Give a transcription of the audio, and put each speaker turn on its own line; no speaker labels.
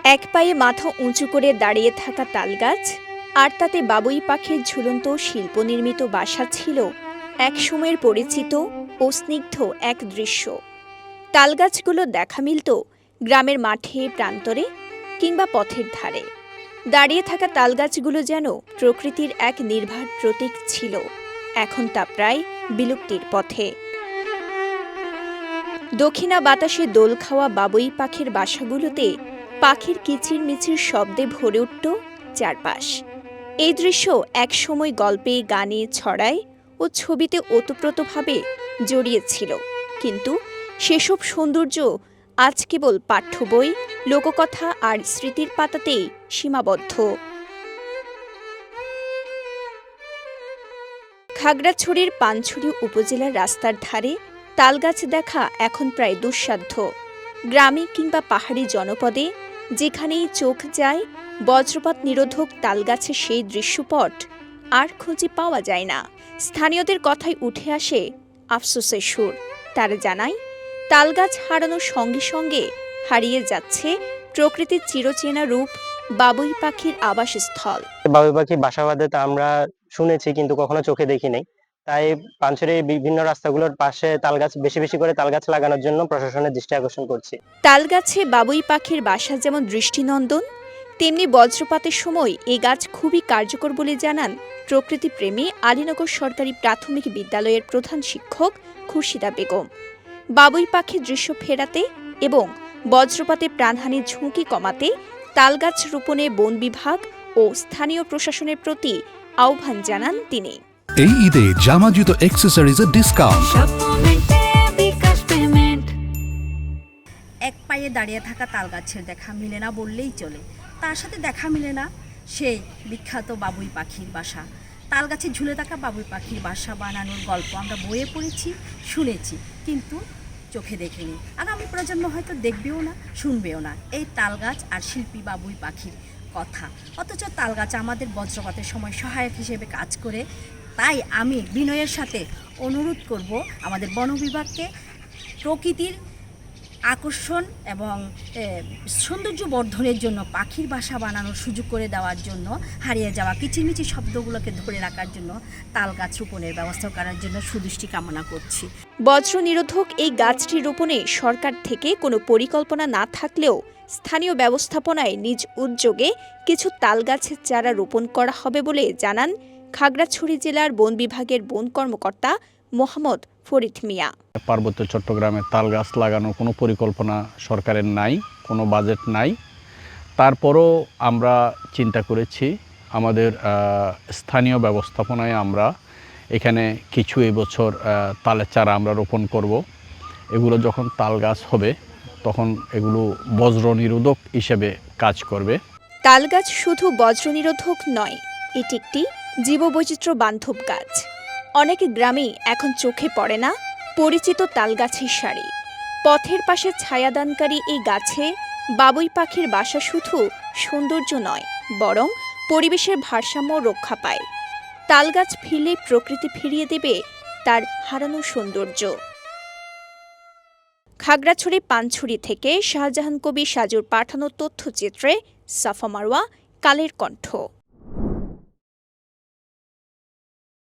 এক পায়ে মাথা উঁচু করে দাঁড়িয়ে থাকা তালগাছ, আর তাতে বাবুই পাখির ঝুলন্ত শিল্পনির্মিত বাসা ছিল একসময়ের পরিচিত ও স্নিগ্ধ এক দৃশ্য। তালগাছগুলো দেখা মিলত গ্রামের মাঠে প্রান্তরে কিংবা পথের ধারে। দাঁড়িয়ে থাকা তালগাছগুলো যেন প্রকৃতির এক নির্বাক প্রতীক ছিল। এখন তা প্রায় বিলুপ্তির পথে। দক্ষিণা বাতাসে দোল খাওয়া বাবুই পাখির বাসাগুলোতে পাখির কিচিরমিচির শব্দে ভরে উঠত চারপাশ। এই দৃশ্য একসময় গল্পে, গানে, ছড়ায় ও ছবিতে ওতপ্রোতভাবে জড়িয়েছিল, কিন্তু সেসব সৌন্দর্য আজ কেবল পাঠ্য বই, লোককথা আর স্মৃতির পাতাতেই সীমাবদ্ধ। খাগড়াছড়ির পানছড়ি উপজেলার রাস্তার ধারে তালগাছ দেখা এখন প্রায় দুঃসাধ্য। গ্রামে কিংবা পাহাড়ি জনপদে যেখানেই চোখ যায়, বজ্রপাত নিরোধক তালগাছের সেই দৃশ্যপট আর খুঁজে পাওয়া যায় না। স্থানীয়দের কথায় উঠে আসে আফসোসের সুর। তারা জানায়, তালগাছ হারানোর সঙ্গে সঙ্গে হারিয়ে যাচ্ছে প্রকৃতির চিরচেনা রূপ, বাবুই পাখির আবাসস্থল।
বাবুই পাখি বাসা বাঁধে তা আমরা শুনেছি, কিন্তু কখনো চোখে দেখি নাই। তাই পানছড়ির বিভিন্ন রাস্তাগুলোর পাশে তালগাছ বেশি বেশি করে তালগাছ লাগানোর জন্য প্রশাসনের দৃষ্টি আকর্ষণ করছি।
তালগাছে বাবুই পাখির বাসা যেমন দৃষ্টিনন্দন, তেমনি বজ্রপাতের সময় এ গাছ খুবই কার্যকর বলে জানান প্রকৃতিপ্রেমী আলীনগর সরকারি প্রাথমিক বিদ্যালয়ের প্রধান শিক্ষক খুরশিদা বেগম। বাবুই পাখির দৃশ্য ফেরাতে এবং বজ্রপাতে প্রাণহানির ঝুঁকি কমাতে তালগাছ রোপণে বন বিভাগ ও স্থানীয় প্রশাসনের প্রতি আহ্বান জানান তিনি।
এই ঈদে জামা জুতো অ্যাকসেসরিজের ডিসকাউন্ট।
এক পায়ে দাঁড়িয়ে থাকা তালগাছের দেখা মিলে না বললেই চলে। তার সাথে দেখা মিলে না সেই বিখ্যাত বাবুই পাখির বাসা। তালগাছে ঝুলে থাকা বাবুই পাখির বাসা বানানোর গল্প আমরা বইয়ে পড়েছি, শুনেছি, কিন্তু চোখে দেখিনি। আগামী প্রজন্ম হয়তো দেখবেও না, শুনবেও না এই তালগাছ আর শিল্পী বাবুই পাখির কথা। অথচ তালগাছ আমাদের বজ্রপাতের সময় সহায়ক হিসেবে কাজ করে। তাই আমি বিনয়ের সাথে অনুরোধ করব আমাদের বন বিভাগকে প্রকৃতির আকর্ষণ এবং সৌন্দর্য বর্ধনের জন্য পাখির বাসা বানানোর সুযোগ করে দেওয়ার জন্য, হারিয়ে যাওয়া কিচিরমিচির শব্দগুলোকে ধরে রাখার জন্য তালগাছ রোপণের ব্যবস্থা করার জন্য সুদৃষ্টি কামনা করছি।
বজ্র নিরোধক এই গাছটি রোপণে সরকার থেকে কোনো পরিকল্পনা না থাকলেও স্থানীয় ব্যবস্থাপনায় নিজ উদ্যোগে কিছু তালগাছের চারা রোপণ করা হবে বলে জানান খাগড়াছড়ি জেলার বন বিভাগের বন কর্মকর্তা মোহাম্মদ ফরিদ মিয়া।
পার্বত্য চট্টগ্রামে তাল গাছ লাগানোর কোনো পরিকল্পনা সরকারের নাই, কোনো বাজেট নাই। তারপরও আমরা চিন্তা করেছি আমাদের স্থানীয় ব্যবস্থাপনায় আমরা এখানে কিছু এবছর তালের চারা আমরা রোপণ করব। এগুলো যখন তাল গাছ হবে তখন এগুলো বজ্র নিরোধক হিসেবে কাজ করবে।
তালগাছ শুধু বজ্র নিরোধক নয়, এটি একটি জীববৈচিত্র্য বান্ধব গাছ। অনেক গ্রামেই এখন চোখে পড়ে না পরিচিত তালগাছের সারি। পথের পাশে ছায়াদানকারী এই গাছে বাবুই পাখির বাসা শুধু সৌন্দর্য নয়, বরং পরিবেশের ভারসাম্য রক্ষা পায়। তালগাছ ফিরলে প্রকৃতি ফিরিয়ে দেবে তার হারানো সৌন্দর্য। খাগড়াছড়ি পানছড়ি থেকে শাহজাহান কবি সাজুর পাঠানো তথ্যচিত্রে সাফা মারওয়া, কালের কণ্ঠ।